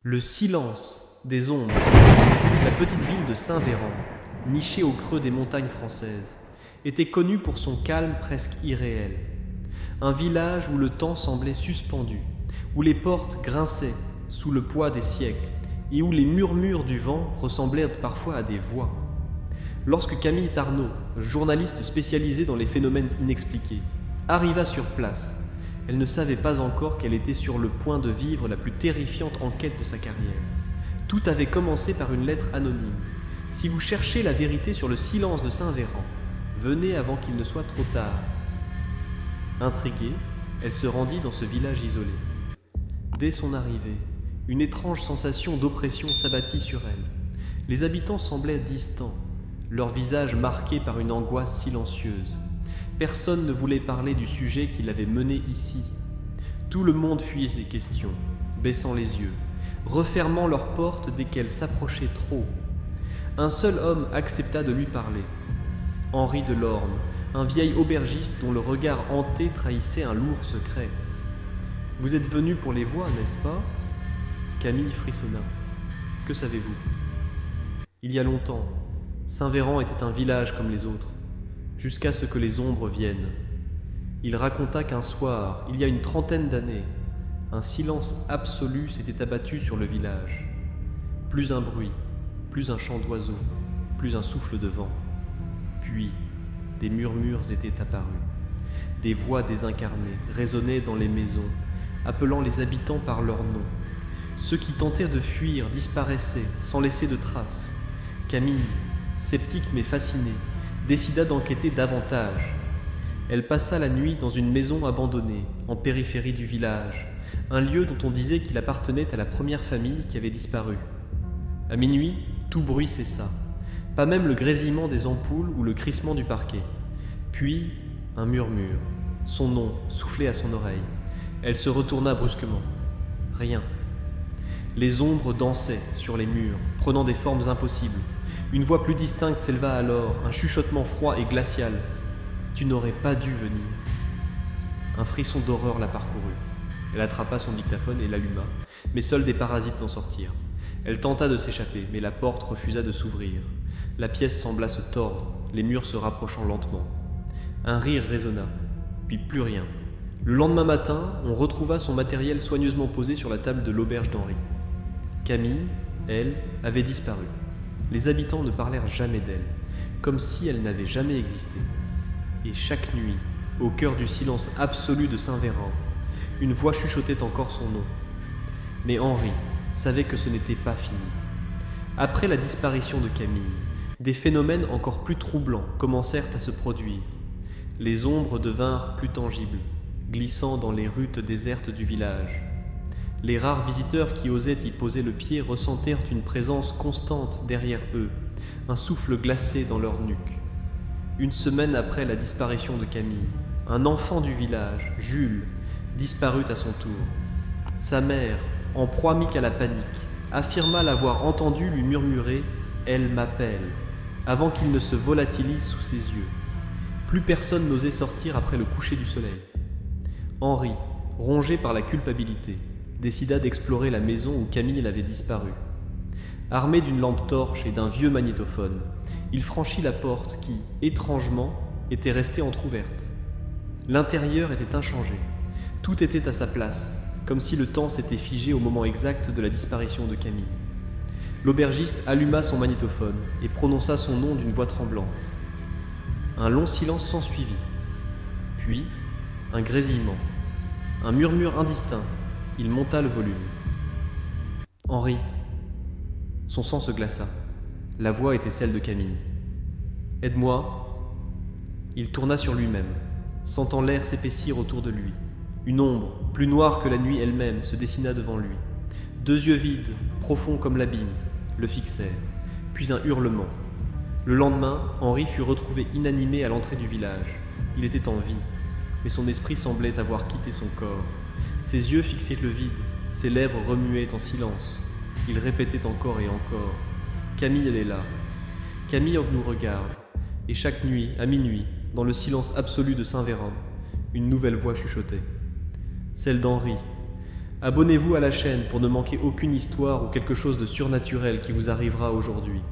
Le silence des ombres. La petite ville de Saint-Véran, nichée au creux des montagnes françaises, était connue pour son calme presque irréel. Un village où le temps semblait suspendu, où les portes grinçaient sous le poids des siècles et où les murmures du vent ressemblaient parfois à des voix. Lorsque Camille Arnaud, journaliste spécialisée dans les phénomènes inexpliqués, arriva sur place, elle ne savait pas encore qu'elle était sur le point de vivre la plus terrifiante enquête de sa carrière. Tout avait commencé par une lettre anonyme. Si vous cherchez la vérité sur le silence de Saint-Véran, venez avant qu'il ne soit trop tard. Intriguée, elle se rendit dans ce village isolé. Dès son arrivée, une étrange sensation d'oppression s'abattit sur elle. Les habitants semblaient distants, leurs visages marqués par une angoisse silencieuse. Personne ne voulait parler du sujet qui l'avait mené ici. Tout le monde fuyait ces questions, baissant les yeux, refermant leurs portes dès qu'elles s'approchaient trop. Un seul homme accepta de lui parler. Henri de Lorme, un vieil aubergiste dont le regard hanté trahissait un lourd secret. « Vous êtes venu pour les voix, n'est-ce pas ?» Camille frissonna. « Que savez-vous » ? « Il y a longtemps, Saint-Véran était un village comme les autres, jusqu'à ce que les ombres viennent. Il raconta qu'un soir, il y a une trentaine d'années, un silence absolu s'était abattu sur le village. Plus un bruit, plus un chant d'oiseaux, plus un souffle de vent. Puis, des murmures étaient apparus. Des voix désincarnées résonnaient dans les maisons, appelant les habitants par leur nom. Ceux qui tentèrent de fuir disparaissaient sans laisser de traces. Camille, sceptique mais fascinée, décida d'enquêter davantage. Elle passa la nuit dans une maison abandonnée, en périphérie du village, un lieu dont on disait qu'il appartenait à la première famille qui avait disparu. À minuit, tout bruit cessa, pas même le grésillement des ampoules ou le crissement du parquet. Puis, un murmure, son nom soufflé à son oreille. Elle se retourna brusquement. Rien. Les ombres dansaient sur les murs, prenant des formes impossibles. Une voix plus distincte s'éleva alors, un chuchotement froid et glacial. « Tu n'aurais pas dû venir. » Un frisson d'horreur la parcourut. Elle attrapa son dictaphone et l'alluma, mais seuls des parasites en sortirent. Elle tenta de s'échapper, mais la porte refusa de s'ouvrir. La pièce sembla se tordre, les murs se rapprochant lentement. Un rire résonna, puis plus rien. Le lendemain matin, on retrouva son matériel soigneusement posé sur la table de l'auberge d'Henri. Camille, elle, avait disparu. Les habitants ne parlèrent jamais d'elle, comme si elle n'avait jamais existé. Et chaque nuit, au cœur du silence absolu de Saint-Véran, une voix chuchotait encore son nom. Mais Henri savait que ce n'était pas fini. Après la disparition de Camille, des phénomènes encore plus troublants commencèrent à se produire. Les ombres devinrent plus tangibles, glissant dans les rues désertes du village. Les rares visiteurs qui osaient y poser le pied ressentèrent une présence constante derrière eux, un souffle glacé dans leur nuque. Une semaine après la disparition de Camille, un enfant du village, Jules, disparut à son tour. Sa mère, en proie à la panique, affirma l'avoir entendu lui murmurer « Elle m'appelle » avant qu'il ne se volatilise sous ses yeux. Plus personne n'osait sortir après le coucher du soleil. Henri, rongé par la culpabilité, décida d'explorer la maison où Camille avait disparu. Armé d'une lampe torche et d'un vieux magnétophone, il franchit la porte qui, étrangement, était restée entr'ouverte. L'intérieur était inchangé. Tout était à sa place, comme si le temps s'était figé au moment exact de la disparition de Camille. L'aubergiste alluma son magnétophone et prononça son nom d'une voix tremblante. Un long silence s'ensuivit. Puis, un grésillement. Un murmure indistinct. Il monta le volume. « Henri !» Son sang se glaça. La voix était celle de Camille. « Aide-moi !» Il tourna sur lui-même, sentant l'air s'épaissir autour de lui. Une ombre, plus noire que la nuit elle-même, se dessina devant lui. Deux yeux vides, profonds comme l'abîme, le fixèrent. Puis un hurlement. Le lendemain, Henri fut retrouvé inanimé à l'entrée du village. Il était en vie, mais son esprit semblait avoir quitté son corps. Ses yeux fixaient le vide, ses lèvres remuaient en silence. Il répétait encore et encore. Camille, elle est là. Camille nous regarde. Et chaque nuit, à minuit, dans le silence absolu de Saint-Véran, une nouvelle voix chuchotait. Celle d'Henri. Abonnez-vous à la chaîne pour ne manquer aucune histoire ou quelque chose de surnaturel qui vous arrivera aujourd'hui.